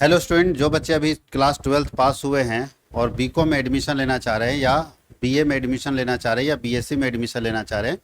Hello student, जो बच्चे अभी क्लास 12th पास हुए हैं और बीकॉम में एडमिशन लेना चाह रहे हैं या बीए में एडमिशन लेना चाह रहे हैं या बीएससी में एडमिशन लेना चाह रहे हैं,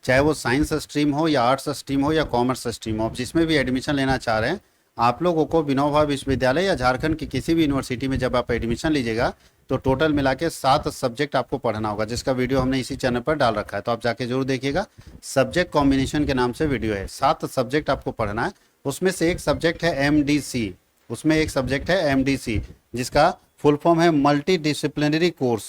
चाहे वो साइंस स्ट्रीम हो या आर्ट्स स्ट्रीम हो या कॉमर्स स्ट्रीम हो, आप जिसमें भी एडमिशन लेना चाह रहे हैं, आप लोगों को विनोबा विश्वविद्यालय या झारखंड की किसी भी यूनिवर्सिटी में जब आप एडमिशन लीजिएगा तो टोटल मिला के 7 सब्जेक्ट आपको पढ़ना होगा, जिसका वीडियो हमने इसी चैनल पर डाल रखा है, तो आप जाके जरूर देखिएगा। सब्जेक्ट कॉम्बिनेशन के नाम से वीडियो है। 7 सब्जेक्ट आपको पढ़ना है, उसमें से एक सब्जेक्ट है एमडीसी। उसमें एक सब्जेक्ट है एमडीसी, जिसका फुल फॉर्म है multi disciplinary course.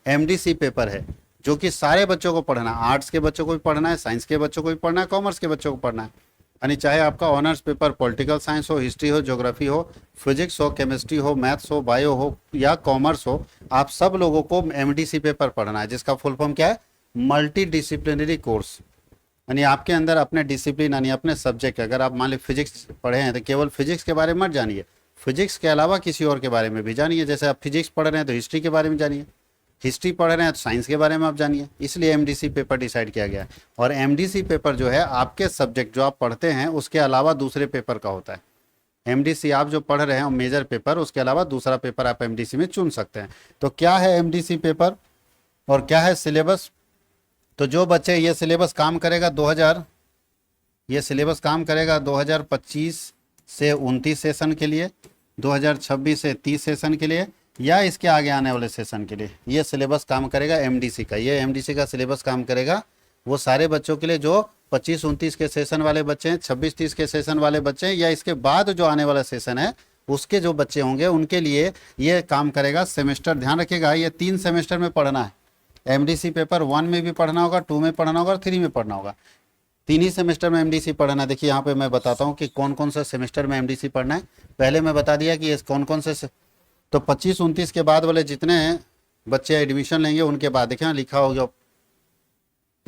MDC paper है जो कि सारे बच्चों को पढ़ना है। आर्ट्स के बच्चों को भी पढ़ना है, साइंस के बच्चों को भी पढ़ना है, कॉमर्स के बच्चों को पढ़ना है। यानी चाहे आपका ऑनर्स पेपर पॉलिटिकल साइंस हो, हिस्ट्री हो, ज्योग्राफी हो, फिजिक्स हो, केमिस्ट्री हो, मैथ्स हो, बायो हो या कॉमर्स हो, आप सब लोगों को एमडीसी पेपर पढ़ना है, जिसका फुल फॉर्म क्या है? Multi disciplinary course. यानी आपके अंदर अपने डिसिप्लिन यानी अपने सब्जेक्ट, अगर आप मान ली फिजिक्स पढ़े हैं तो केवल फिजिक्स के बारे में मत जानिए, फिजिक्स के अलावा किसी और के बारे में भी जानिए। जैसे आप फिजिक्स पढ़ रहे हैं तो हिस्ट्री के बारे में जानिए, हिस्ट्री पढ़ रहे हैं तो साइंस के बारे में आप जानिए। इसलिए एमडीसी पेपर डिसाइड किया गया है। और एमडीसी पेपर जो है आपके सब्जेक्ट जो आप पढ़ते हैं उसके अलावा दूसरे पेपर का होता है। एमडीसी आप जो पढ़ रहे हैं मेजर पेपर, उसके अलावा दूसरा पेपर आप एमडीसी में चुन सकते हैं। तो क्या है एमडीसी पेपर और क्या है सिलेबस? तो जो बच्चे ये सिलेबस काम करेगा 2025 से 29 सेशन के लिए, 2026 से 30 सेशन के लिए या इसके आगे आने वाले सेशन के लिए ये सिलेबस काम करेगा एमडीसी का। ये एमडीसी का सिलेबस काम करेगा वो सारे बच्चों के लिए जो 25-29 के सेशन वाले बच्चे हैं, 26-30 के सेशन वाले बच्चे हैं, या इसके बाद जो आने वाला सेशन है उसके जो बच्चे होंगे उनके लिए ये काम करेगा। सेमेस्टर ध्यान रखिएगा, ये 3 सेमेस्टर में पढ़ना है। एमडीसी पेपर 1 में भी पढ़ना होगा, 2 में पढ़ना होगा और 3 में पढ़ना होगा। 3 ही सेमेस्टर में एमडीसी पढ़ना। देखिए यहाँ पे मैं बताता हूँ कि कौन कौन सा सेमेस्टर में एमडीसी पढ़ना है। पहले मैं बता दिया कि ये कौन कौन से तो 25-29 के बाद वाले जितने हैं बच्चे एडमिशन लेंगे उनके बाद देखिए लिखा होगा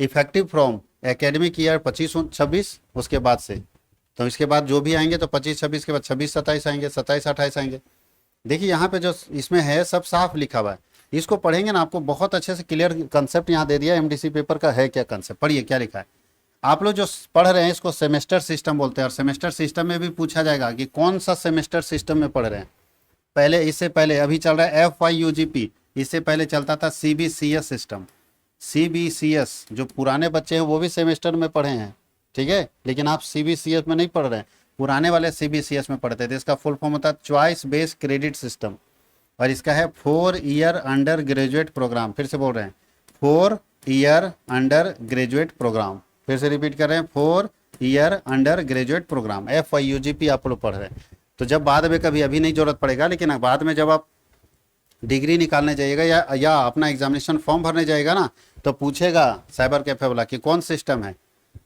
इफेक्टिव फ्रॉम एकेडमिक ईयर 25-26, उसके बाद से तो इसके बाद जो भी आएंगे तो 25-26 के बाद 26-27 आएंगे, 27-28 आएंगे। देखिए यहाँ पे जो इसमें है सब साफ लिखा हुआ है, इसको पढ़ेंगे ना आपको बहुत अच्छे से क्लियर कंसेप्ट यहाँ दे दिया एमडीसी पेपर का है क्या कंसेप्ट। पढ़िए क्या लिखा है। आप लोग जो पढ़ रहे हैं इसको सेमेस्टर सिस्टम बोलते हैं, और सेमेस्टर सिस्टम में भी पूछा जाएगा कि कौन सा सेमेस्टर सिस्टम में पढ़ रहे हैं। पहले इससे पहले अभी चल रहा है FYUGP, इससे पहले चलता था CBCS सिस्टम। CBCS जो पुराने बच्चे हैं वो भी सेमेस्टर में पढ़े हैं, ठीक है, लेकिन आप CBCS में नहीं पढ़ रहे हैं, पुराने वाले CBCS में पढ़ते थे। इसका फुल फॉर्म होता है चॉइस बेस्ड क्रेडिट सिस्टम, और इसका है 4 ईयर अंडर ग्रेजुएट प्रोग्राम। फिर से बोल रहे हैं 4 ईयर अंडर ग्रेजुएट प्रोग्राम। फिर से रिपीट कर रहे हैं 4 year undergraduate programme, FYUGP आप लोग पढ़ रहे हैं। तो जब बाद में कभी अभी नहीं जरूरत पड़ेगा, लेकिन बाद में जब आप डिग्री निकालने जाइएगा या अपना एग्जामिनेशन फॉर्म भरने जाएगा ना तो पूछेगा साइबर कैफे वाला कि कौन सिस्टम है,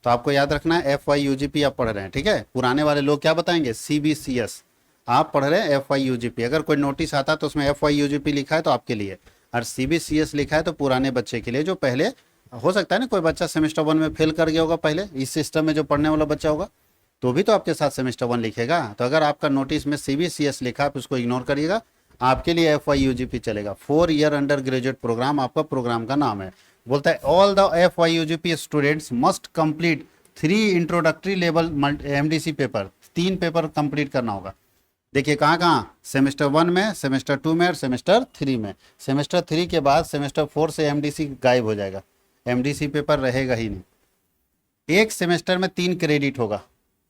तो आपको याद रखना है FYUGP आप पढ़ रहे हैं, ठीक है। पुराने वाले लोग क्या बताएंगे? CBCS। आप पढ़ रहे हैं FYUGP। अगर कोई नोटिस आता तो उसमें FYUGP लिखा है तो आपके लिए, और CBCS लिखा है तो पुराने बच्चे के लिए, जो पहले हो सकता है ना कोई बच्चा सेमेस्टर 1 में फेल कर गया होगा पहले इस सिस्टम में जो पढ़ने वाला बच्चा होगा, तो भी तो आपके साथ सेमेस्टर 1 लिखेगा। तो अगर आपका नोटिस में CBCS लिखा आप उसको इग्नोर करिएगा, आपके लिए FYUGP चलेगा। 4 ईयर अंडर ग्रेजुएट प्रोग्राम आपका प्रोग्राम का नाम है। बोलता है all the FYUGP students must complete 3 introductory level MDC paper. 3 paper complete करना होगा। देखिए कहाँ कहाँ, सेमेस्टर 1 में, सेमेस्टर 2 में और सेमेस्टर 3 में। सेमेस्टर 3 के बाद सेमेस्टर 4 से MDC गायब हो जाएगा, MDC पेपर रहेगा ही नहीं। एक सेमेस्टर में 3 क्रेडिट होगा,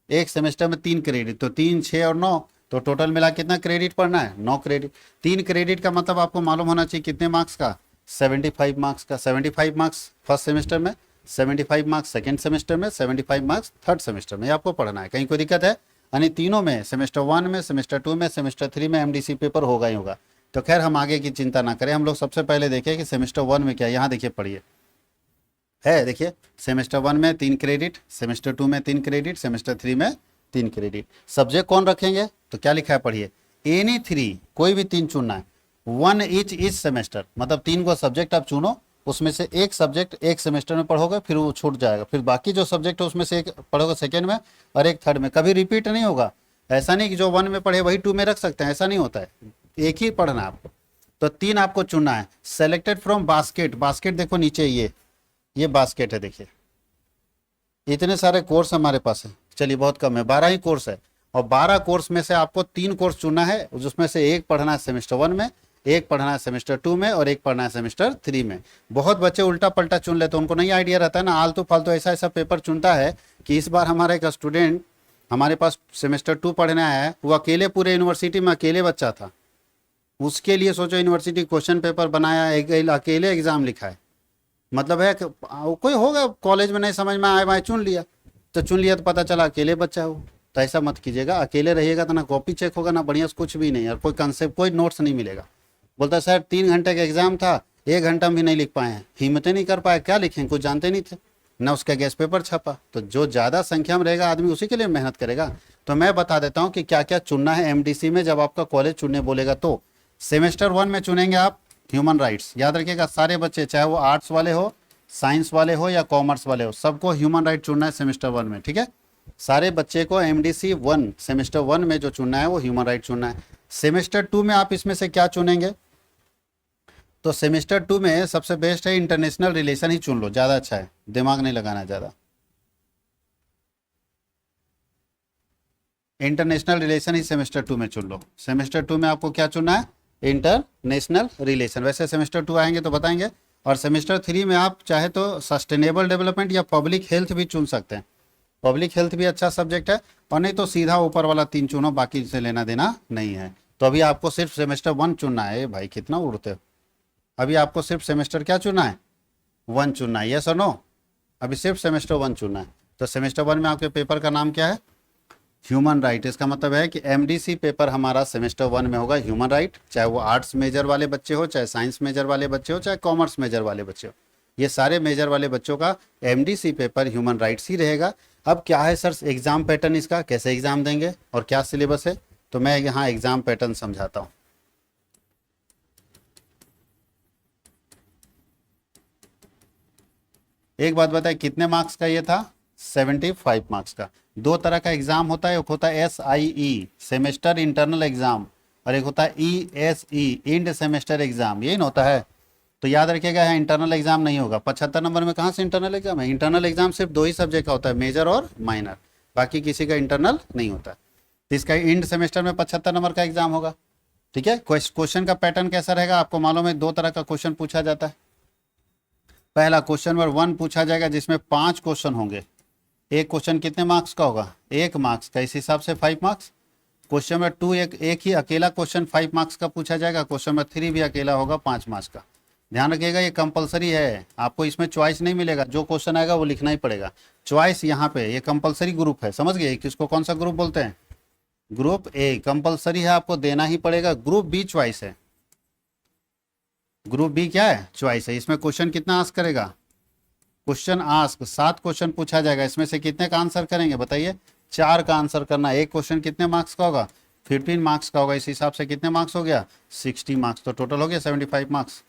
एक सेमेस्टर में 3 क्रेडिट, तो 3, 6 और 9, तो टोटल मिला कितना क्रेडिट पढ़ना है? 9 क्रेडिट। 3 क्रेडिट का मतलब आपको मालूम होना चाहिए कितने मार्क्स का? 75 मार्क्स का। 75 मार्क्स फर्स्ट सेमेस्टर में, 75 मार्क्स सेकेंड सेमेस्टर में, 75 मार्क्स थर्ड सेमेस्टर में, आपको पढ़ना है। कहीं कोई दिक्कत है? यानी तीनों में, सेमेस्टर 1 में, सेमेस्टर 2 में, सेमेस्टर 3 में MDC पेपर होगा ही होगा। तो खैर हम आगे की चिंता ना करें, हम लोग सबसे पहले देखें कि सेमेस्टर 1 में क्या। यहाँ देखिए पढ़िए है, देखिए सेमेस्टर 1 में 3 क्रेडिट, सेमेस्टर 2 में 3 क्रेडिट, सेमेस्टर 3 में 3 क्रेडिट। सब्जेक्ट कौन रखेंगे? तो क्या लिखा है पढ़िए, एनी 3, कोई भी 3 चुनना है। 1 इच सेमेस्टर, मतलब 3 को सब्जेक्ट आप चुनो, उसमें से एक सब्जेक्ट एक सेमेस्टर में पढ़ोगे, फिर वो छूट जाएगा, फिर बाकी जो सब्जेक्ट है उसमें से एक पढ़ोगे सेकेंड में और एक थर्ड में। कभी रिपीट नहीं होगा। ऐसा नहीं कि जो 1 में पढ़े वही 2 में रख सकते हैं, ऐसा नहीं होता है, एक ही पढ़ना है आपको। तो 3 आपको चुनना है। सेलेक्टेड फ्रॉम बास्केट, बास्केट देखो नीचे ये बास्केट है। देखिए इतने सारे कोर्स हमारे पास है, चलिए बहुत कम है, 12 ही कोर्स है, और 12 कोर्स में से आपको 3 कोर्स चुनना है, जिसमें से एक पढ़ना है सेमेस्टर 1 में, एक पढ़ना है सेमेस्टर 2 में और एक पढ़ना है सेमेस्टर 3 में। बहुत बच्चे उल्टा पलटा चुन लेते हैं, उनको नहीं आइडिया रहता है ना, आलतू फालतू ऐसा ऐसा पेपर चुनता है कि इस बार हमारा एक स्टूडेंट हमारे पास सेमेस्टर 2 पढ़ने आया है, वो अकेले पूरे यूनिवर्सिटी में अकेले बच्चा था, उसके लिए सोचो यूनिवर्सिटी क्वेश्चन पेपर बनाया, एक अकेले एग्जाम लिखा है। मतलब है कि कोई होगा कॉलेज में नहीं समझ में आया भाई चुन लिया, तो चुन लिया तो पता चला अकेले बच्चा हो। तो ऐसा मत कीजिएगा, अकेले रहिएगा तो ना कॉपी चेक होगा ना बढ़िया से कुछ भी नहीं, और कोई कंसेप्ट कोई नोट्स नहीं मिलेगा। बोलता सर 3 घंटे का एग्जाम था, 1 घंटा में भी नहीं लिख पाए हैं, हिम्मतें नहीं कर पाए, क्या लिखें, कुछ जानते नहीं थे ना, उसका गैस पेपर छपा। तो जो ज़्यादा संख्या में रहेगा आदमी उसी के लिए मेहनत करेगा। तो मैं बता देता हूँ कि क्या क्या चुनना है एमडीसी में जब आपका कॉलेज चुनने बोलेगा। तो सेमेस्टर 1 में चुनेंगे आप ह्यूमन राइट्स, याद रखिएगा सारे बच्चे चाहे वो आर्ट्स वाले हो, साइंस वाले हो या कॉमर्स वाले हो, सबको ह्यूमन राइट चुनना है सेमेस्टर 1 में, ठीक है। सारे बच्चे को एमडीसी 1 सेमेस्टर 1 में जो चुनना है वो ह्यूमन राइट चुनना है। सेमेस्टर 2 में आप इसमें से क्या चुनेंगे, तो सेमेस्टर 2 में सबसे बेस्ट है इंटरनेशनल रिलेशन ही चुन लो, ज़्यादा अच्छा है, दिमाग नहीं लगाना ज़्यादा। इंटरनेशनल रिलेशन ही सेमेस्टर 2 में चुन लो। सेमेस्टर 2 में आपको क्या चुनना है, इंटरनेशनल रिलेशन। वैसे सेमेस्टर 2 आएंगे तो बताएंगे। और सेमेस्टर 3 में आप चाहे तो सस्टेनेबल डेवलपमेंट या पब्लिक हेल्थ भी चुन सकते हैं, पब्लिक हेल्थ भी अच्छा सब्जेक्ट है। और नहीं तो सीधा ऊपर वाला 3 चुनो, बाकी से लेना देना नहीं है। तो अभी आपको सिर्फ सेमेस्टर 1 चुनना है। भाई कितना उड़ते हो, अभी आपको सिर्फ सेमेस्टर क्या चुनना है, 1 चुनना है, यस और नो। अभी सिर्फ सेमेस्टर 1 चुनना है। तो सेमेस्टर 1 में आपके पेपर का नाम क्या है, ह्यूमन राइट। इसका मतलब है कि एमडीसी पेपर हमारा सेमेस्टर 1 में होगा ह्यूमन राइट, चाहे वो आर्ट्स मेजर वाले बच्चे हो, चाहे साइंस मेजर वाले बच्चे हो, चाहे कॉमर्स मेजर वाले बच्चे हो, ये सारे मेजर वाले बच्चों का एमडीसी पेपर ह्यूमन राइट्स ही रहेगा। अब क्या है सर एग्जाम पैटर्न, इसका कैसे एग्जाम देंगे और क्या सिलेबस है, तो मैं यहाँ एग्जाम पैटर्न समझाता हूँ। एक बात बताए, कितने मार्क्स का ये था, 75 मार्क्स का। 2 तरह का एग्जाम होता है, एक होता है SIE सेमेस्टर इंटरनल एग्जाम, और एक होता है ESE इंड सेमेस्टर एग्जाम, यही ना होता है। तो याद रखिएगा यहाँ इंटरनल एग्जाम नहीं होगा। 75 नंबर में कहाँ से इंटरनल एग्जाम है, इंटरनल एग्जाम सिर्फ 2 ही सब्जेक्ट का होता है, मेजर और माइनर, बाकी किसी का इंटरनल नहीं होता। तो इसका इंड सेमेस्टर में 75 नंबर का एग्जाम होगा, ठीक है। क्वेश्चन का पैटर्न कैसा रहेगा आपको मालूम है, 2 तरह का क्वेश्चन पूछा जाता है। पहला क्वेश्चन नंबर 1 पूछा जाएगा जिसमें 5 क्वेश्चन होंगे। एक क्वेश्चन कितने मार्क्स का होगा, 1 मार्क्स का, इस हिसाब से 5 मार्क्स। क्वेश्चन नंबर 2 एक ही अकेला क्वेश्चन 5 मार्क्स का पूछा जाएगा। क्वेश्चन नंबर 3 भी अकेला होगा 5 मार्क्स का। ध्यान रखिएगा ये कंपलसरी है, आपको इसमें चॉइस नहीं मिलेगा, जो क्वेश्चन आएगा वो लिखना ही पड़ेगा। चॉइस यहाँ पे ये कंपलसरी ग्रुप है, समझ गए, किसको कौन सा ग्रुप बोलते हैं, ग्रुप ए कंपलसरी है, आपको देना ही पड़ेगा। ग्रुप बी चॉइस है, ग्रुप बी क्या है, चॉइस है। इसमें क्वेश्चन कितना आस्क करेगा, क्वेश्चन आस्क 7 क्वेश्चन पूछा जाएगा, इसमें से कितने का आंसर करेंगे बताइए, 4 का आंसर करना। एक क्वेश्चन कितने मार्क्स का होगा, 15 मार्क्स का होगा, इस हिसाब से कितने मार्क्स हो गया, 60 मार्क्स। तो टोटल हो गया 75 मार्क्स।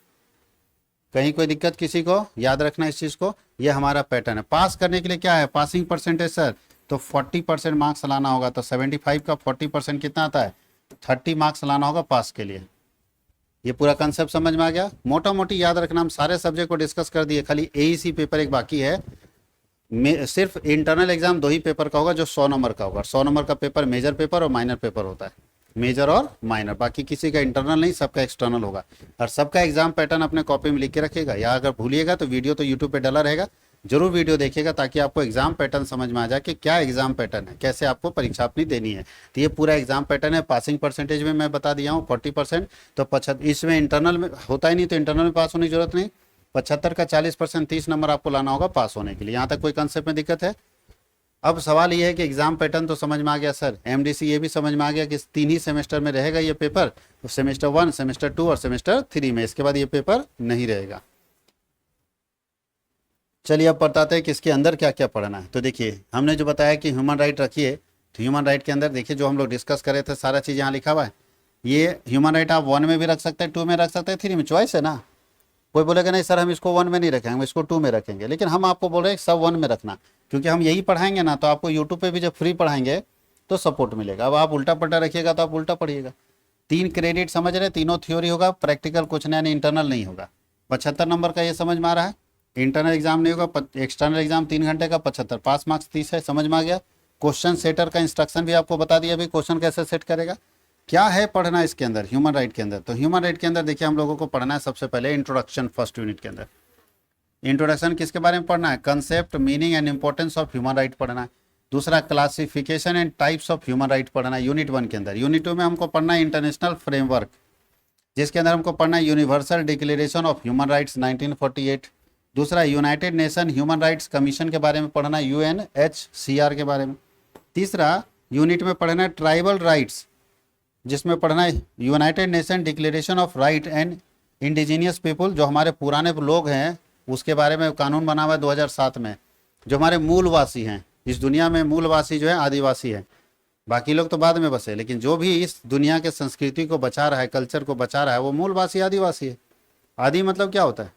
कहीं कोई दिक्कत किसी को, याद रखना इस चीज़ को, ये हमारा पैटर्न है। पास करने के लिए क्या है, पासिंग परसेंटेज सर, तो 40% मार्क्स लाना होगा। तो 75 का 40% कितना आता है, 30 मार्क्स लाना होगा पास के लिए। ये पूरा कंसेप्ट समझ में आ गया, मोटा मोटी याद रखना। हम सारे सब्जेक्ट को डिस्कस कर दिए, खाली AEC पेपर एक बाकी है। सिर्फ इंटरनल एग्जाम 2 ही पेपर का होगा जो 100 नंबर का होगा। 100 नंबर का पेपर मेजर पेपर और माइनर पेपर होता है, मेजर और माइनर, बाकी किसी का इंटरनल नहीं, सबका एक्सटर्नल होगा। और सबका एग्जाम पैटर्न अपने कॉपी में लिख के रखिएगा, या अगर भूलिएगा तो वीडियो तो यूट्यूब पे डला रहेगा, जरूर वीडियो देखिएगा ताकि आपको एग्जाम पैटर्न समझ में आ जाए कि क्या एग्जाम पैटर्न है, कैसे आपको परीक्षा अपनी देनी है। तो ये पूरा एग्जाम पैटर्न है। पासिंग परसेंटेज में मैं बता दिया हूँ 40%, तो 75 इसमें इंटरनल में होता ही नहीं, तो इंटरनल में पास होने की जरूरत नहीं। 75 का 40% 30 नंबर आपको लाना होगा पास होने के लिए। यहाँ तक कोई कंसेप्ट में दिक्कत है। अब सवाल ये है कि एग्जाम पैटर्न तो समझ में आ गया सर, एमडीसी ये भी समझ में आ गया कि 3 ही सेमेस्टर में रहेगा ये पेपर, तो सेमेस्टर 1, सेमेस्टर 2 और सेमेस्टर 3 में, इसके बाद ये पेपर नहीं रहेगा। चलिए अब बताते हैं कि इसके अंदर क्या क्या पढ़ना है। तो देखिए हमने जो बताया कि ह्यूमन राइट रखिए, तो ह्यूमन राइट के अंदर देखिए जो हम लोग डिस्कस कर रहे थे सारा चीज़ यहाँ लिखा हुआ है। ये ह्यूमन राइट आप 1 में भी रख सकते हैं, 2 में रख सकते हैं, 3 में, चॉइस है ना। कोई बोलेगा नहीं सर हम इसको 1 में नहीं रखेंगे, हम इसको 2 में रखेंगे, लेकिन हम आपको बोल रहे हैं सब 1 में रखना, क्योंकि हम यही पढ़ाएंगे ना, तो आपको यूट्यूब पे भी जब फ्री पढ़ाएंगे तो सपोर्ट मिलेगा। अब आप उल्टा पल्टा रखिएगा तो आप उल्टा पढ़िएगा। 3 क्रेडिट समझ रहे, तीनों थ्योरी होगा, प्रैक्टिकल कुछ नया नहीं, इंटरनल नहीं होगा। 75 नंबर का ये समझ में आ रहा है, इंटरनल एग्जाम नहीं होगा, एक्सटर्नल एग्जाम 3 घंटे का, 75 पास मार्क्स 30 है, समझ में आ गया। क्वेश्चन सेटर का इंस्ट्रक्शन भी आपको बता दिया, अभी क्वेश्चन कैसे सेट करेगा। क्या है पढ़ना इसके अंदर, ह्यूमन राइट के अंदर। तो ह्यूमन राइट के अंदर देखिए हम लोगों को पढ़ना है सबसे पहले इंट्रोडक्शन, फर्स्ट यूनिट के अंदर। इंट्रोडक्शन किसके बारे में पढ़ना है, concept, meaning and importance of human right पढ़ना है। दूसरा classification and types of human right पढ़ना है यूनिट 1 के अंदर। यूनिट 2 में हमको पढ़ना है इंटरनेशनल फ्रेमवर्क, जिसके अंदर हमको पढ़ना है universal declaration of human rights 1948। दूसरा United nation human rights commission के बारे में पढ़ना है, UNHCR के बारे में। तीसरा यूनिट में पढ़ना है ट्राइबल राइट्स, जिसमें पढ़ना है United nation declaration of right and indigenous people, जो हमारे पुराने लोग हैं उसके बारे में कानून बना हुआ है 2007 में। जो हमारे मूलवासी हैं इस दुनिया में, मूलवासी जो है आदिवासी है, बाकी लोग तो बाद में बसे, लेकिन जो भी इस दुनिया के संस्कृति को बचा रहा है, कल्चर को बचा रहा है, वो मूलवासी आदिवासी है। आदि मतलब क्या होता है,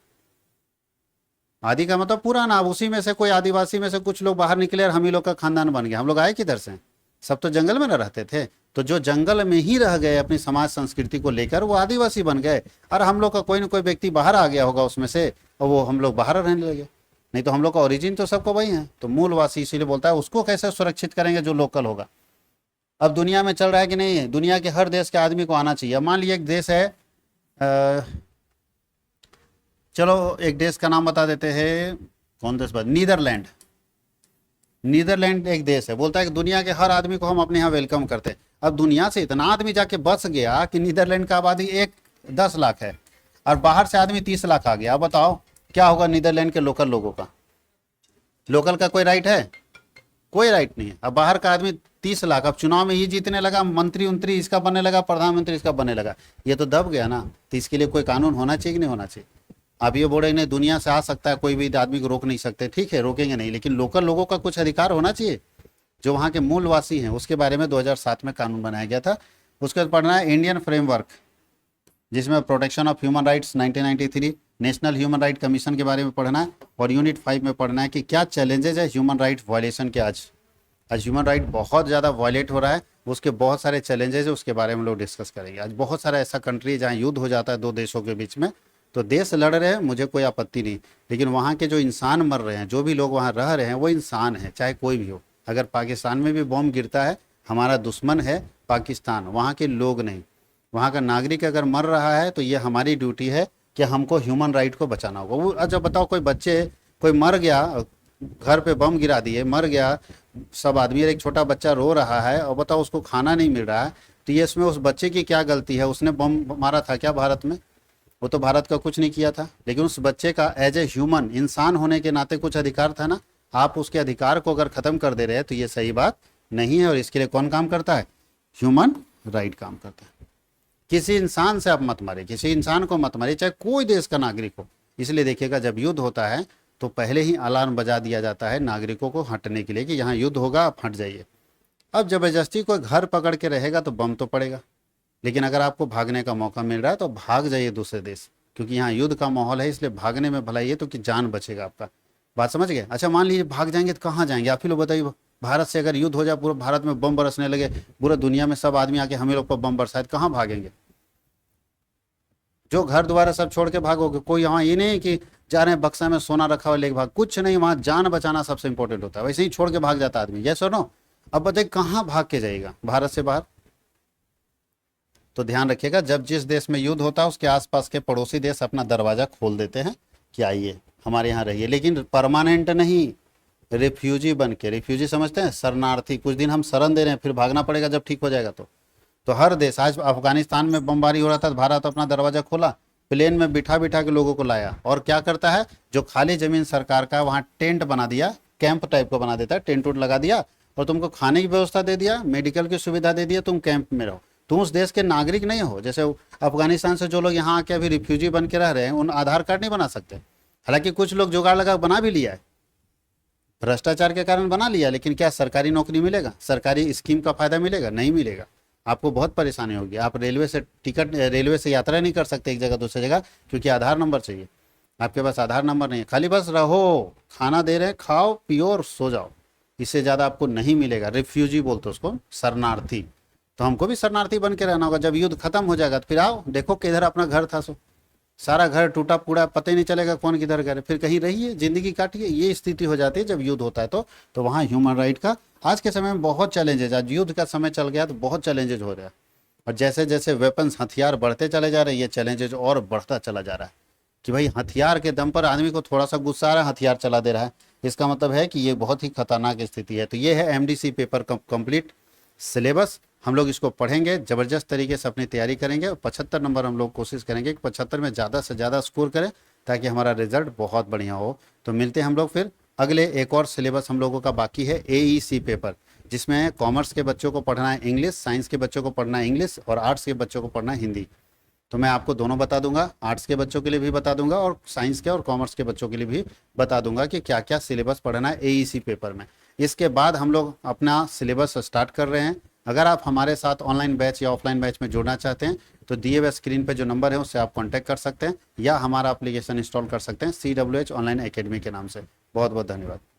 आदि का मतलब पुराना। अब उसी में से कोई आदिवासी में से कुछ लोग बाहर निकले और हम ही लोग का खानदान बन गया। हम लोग आए किधर से, सब तो जंगल में न रहते थे, तो जो जंगल में ही रह गए अपनी समाज संस्कृति को लेकर, वो आदिवासी बन गए। और हम लोग का कोई ना कोई व्यक्ति बाहर आ गया होगा उसमें से, और वो हम लोग बाहर रहने लगे। नहीं तो हम लोग का ओरिजिन तो सबको वही है। तो मूलवासी इसीलिए बोलता है, उसको कैसे सुरक्षित करेंगे जो लोकल होगा। अब दुनिया में चल रहा है कि नहीं, दुनिया के हर देश के आदमी को आना चाहिए। मान लीजिए एक देश है, चलो एक देश का नाम बता देते हैं, कौन देश बात, नीदरलैंड। नीदरलैंड एक देश है, बोलता है कि दुनिया के हर आदमी को हम अपने यहाँ वेलकम करते हैं। अब दुनिया से इतना आदमी जाके बस गया कि नीदरलैंड का आबादी 10 लाख है और बाहर से आदमी 30 लाख आ गया। अब बताओ क्या होगा नीदरलैंड के लोकल लोगों का। लोकल का कोई राइट है, कोई राइट नहीं है। अब बाहर का आदमी 30 लाख, अब चुनाव में ही जीतने लगा, मंत्री उंत्री इसका बनने लगा, प्रधानमंत्री इसका बनने लगा, ये तो दब गया ना। तो इसके लिए कोई कानून होना चाहिए कि नहीं होना चाहिए। आप ये बोल रहे नहीं दुनिया से आ सकता है, कोई भी आदमी को रोक नहीं सकते, ठीक है रोकेंगे नहीं, लेकिन लोकल लोगों का कुछ अधिकार होना चाहिए। जो वहाँ के मूलवासी हैं उसके बारे में 2007 में कानून बनाया गया था। उसके बाद पढ़ना है इंडियन फ्रेमवर्क, जिसमें protection of human rights 1993, national human right commission के बारे में पढ़ना है। और यूनिट 5 में पढ़ना है कि क्या चैलेंजेज है ह्यूमन राइट वायलेशन के। आज ह्यूमन राइट बहुत ज़्यादा वायलेट हो रहा है, उसके बहुत सारे चैलेंजेज है, उसके बारे में लोग डिस्कस करेंगे। आज बहुत सारा ऐसा कंट्री है जहाँ युद्ध हो जाता है दो देशों के बीच में, तो देश लड़ रहे हैं, मुझे कोई आपत्ति नहीं, लेकिन वहाँ के जो इंसान मर रहे हैं, जो भी लोग वहाँ रह रहे हैं, वो इंसान है, चाहे कोई भी हो। अगर पाकिस्तान में भी बॉम्ब गिरता है, हमारा दुश्मन है पाकिस्तान, वहाँ के लोग नहीं। वहाँ का नागरिक अगर मर रहा है तो ये हमारी ड्यूटी है कि हमको ह्यूमन राइट को बचाना होगा। वो अच्छा बताओ, कोई बच्चे, कोई मर गया, घर पे बम गिरा दिए, मर गया सब आदमी, एक छोटा बच्चा रो रहा है, और बताओ उसको खाना नहीं मिल रहा है, तो ये इसमें उस बच्चे की क्या गलती है। उसने बम मारा था क्या भारत में? वो तो भारत का कुछ नहीं किया था, लेकिन उस बच्चे का एज ए ह्यूमन, इंसान होने के नाते कुछ अधिकार था ना। आप उसके अधिकार को अगर ख़त्म कर दे रहे हैं तो ये सही बात नहीं है। और इसके लिए कौन काम करता है? ह्यूमन राइट काम करता है। किसी इंसान से आप मत मारिए, किसी इंसान को मत मारिए, चाहे कोई देश का नागरिक हो। इसलिए देखिएगा जब युद्ध होता है तो पहले ही अलार्म बजा दिया जाता है नागरिकों को हटने के लिए कि यहाँ युद्ध होगा, आप हट जाइए। अब ज़बरदस्ती कोई घर पकड़ के रहेगा तो बम तो पड़ेगा, लेकिन अगर आपको भागने का मौका मिल रहा है तो भाग जाइए दूसरे देश, क्योंकि यहाँ युद्ध का माहौल है, इसलिए भागने में भलाई है तो कि जान बचेगा आपका। बात समझ गए? अच्छा मान लीजिए भाग जाएंगे तो कहाँ जाएंगे? आप ही लोग बताइए। भारत से अगर युद्ध हो जाए, पूरा भारत में बम बरसने लगे, पूरा दुनिया में सब आदमी आके हमें लोग पर बम बरसाए, कहाँ भागेंगे? जो घर द्वारा सब छोड़ के भागोगे। कोई यहाँ ये नहीं कि जा रहे हैं बक्सा में सोना रखा हुआ लेके भाग, कुछ नहीं, वहाँ जान बचाना सबसे इंपॉर्टेंट होता है। वैसे ही छोड़ के भाग जाता आदमी, ये सुनो। अब बताइए कहाँ भाग के जाएगा भारत से बाहर? तो ध्यान रखिएगा, जब जिस देश में युद्ध होता है उसके आसपास के पड़ोसी देश अपना दरवाजा खोल देते हैं कि आइए हमारे यहाँ रहिए, लेकिन परमानेंट नहीं, रिफ्यूजी बन के। रिफ्यूजी समझते हैं? शरणार्थी। कुछ दिन हम शरण दे रहे हैं, फिर भागना पड़ेगा जब ठीक हो जाएगा तो हर देश, आज अफगानिस्तान में बमबारी हो रहा था तो भारत अपना दरवाजा खोला, प्लेन में बिठा बिठा के लोगों को लाया। और क्या करता है, जो खाली जमीन सरकार का, वहाँ टेंट बना दिया, कैंप टाइप का बना देता है, टेंट उट लगा दिया और तुमको खाने की व्यवस्था दे दिया, मेडिकल की सुविधा दे दिया, तुम कैंप में रहो। तुम उस देश के नागरिक नहीं हो। जैसे अफगानिस्तान से जो लोग यहाँ आके अभी रिफ्यूजी बन के रह रहे हैं, उन आधार कार्ड नहीं बना सकते। हालांकि कुछ लोग जुगाड़ लगा बना भी लिया है, भ्रष्टाचार के कारण बना लिया, लेकिन क्या सरकारी नौकरी मिलेगा? सरकारी स्कीम का फायदा मिलेगा? नहीं मिलेगा। आपको बहुत परेशानी होगी। आप रेलवे से यात्रा नहीं कर सकते एक जगह दूसरी जगह, क्योंकि आधार नंबर चाहिए। आपके पास आधार नंबर नहीं है, खाली बस रहो, खाना दे रहे हैं, खाओ पियो और सो जाओ, इससे ज़्यादा आपको नहीं मिलेगा। रिफ्यूजी बोलते उसको, शरणार्थी। तो हमको भी शरणार्थी बन के रहना होगा। जब युद्ध खत्म हो जाएगा तो फिर आओ, देखो किधर अपना घर था। सो सारा घर टूटा पूरा, पता ही नहीं चलेगा कौन किधर गए, फिर कहीं रहिए, जिंदगी काटिए, ये स्थिति हो जाती है जब युद्ध होता है। तो वहाँ ह्यूमन राइट का आज के समय में बहुत चैलेंजेज, आज युद्ध का समय चल गया तो बहुत चैलेंजेज हो रहा है। और जैसे जैसे वेपन्स हथियार बढ़ते चले जा रहे हैं, ये चैलेंजेज और बढ़ता चला जा रहा है कि भाई हथियार के दम पर आदमी को थोड़ा सा गुस्सा आ रहा है, हथियार चला दे रहा है। इसका मतलब है कि ये बहुत ही खतरनाक स्थिति है। तो ये है एमडीसी पेपर कंप्लीट सिलेबस। हम लोग इसको पढ़ेंगे, ज़बरदस्त तरीके से अपनी तैयारी करेंगे और 75 नंबर हम लोग कोशिश करेंगे कि 75 में ज़्यादा से ज़्यादा स्कोर करें ताकि हमारा रिजल्ट बहुत बढ़िया हो। तो मिलते हैं हम लोग फिर अगले, एक और सिलेबस हम लोगों का बाकी है एईसी पेपर, जिसमें कॉमर्स के बच्चों को पढ़ना है इंग्लिश, साइंस के बच्चों को पढ़ना है इंग्लिश और आर्ट्स के बच्चों को पढ़ना है हिंदी। तो मैं आपको दोनों बता दूंगा, आर्ट्स के बच्चों के लिए भी बता दूंगा और साइंस के और कॉमर्स के बच्चों के लिए भी बता दूंगा कि क्या क्या सिलेबस पढ़ना है एईसी पेपर में। इसके बाद हम लोग अपना सिलेबस स्टार्ट कर रहे हैं। अगर आप हमारे साथ ऑनलाइन बैच या ऑफलाइन बैच में जुड़ना चाहते हैं तो दिए हुए स्क्रीन पे जो नंबर है उससे आप कांटेक्ट कर सकते हैं या हमारा एप्लीकेशन इंस्टॉल कर सकते हैं CWH ऑनलाइन एकेडमी के नाम से। बहुत बहुत धन्यवाद।